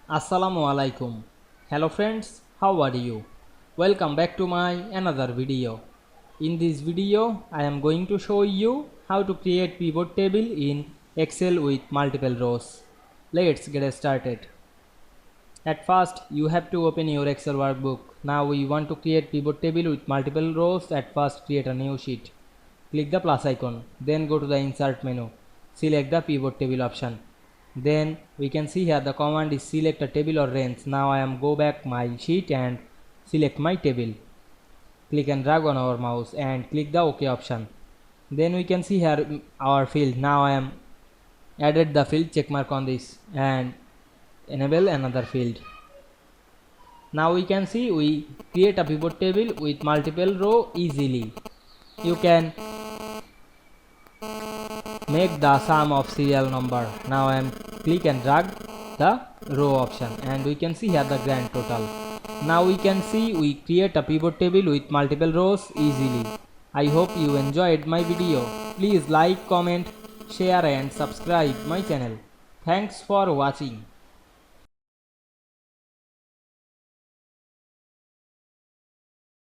Assalamu Walaikum. Hello friends, how are you? Welcome back to my another video. In this video, I am going to show you how to create pivot table in Excel with multiple rows. Let's get started. At first, you have to open your Excel workbook. Now we want to create pivot table with multiple rows. At first, create a new sheet. Click the plus icon, then go to the insert menu. Select the pivot table option. Then we can see here the command is select a table or range. Now I am go back my sheet and select my table. Click and drag on our mouse and click the OK option. Then we can see here our field. Now I am added the field, check mark on this and enable another field. Now we can see we create a pivot table with multiple row easily. You can make the sum of serial number. Now I am click and drag the row option and we can see here the grand total. Now we can see we create a pivot table with multiple rows easily. I hope you enjoyed my video. Please like, comment, share and subscribe my channel. Thanks for watching.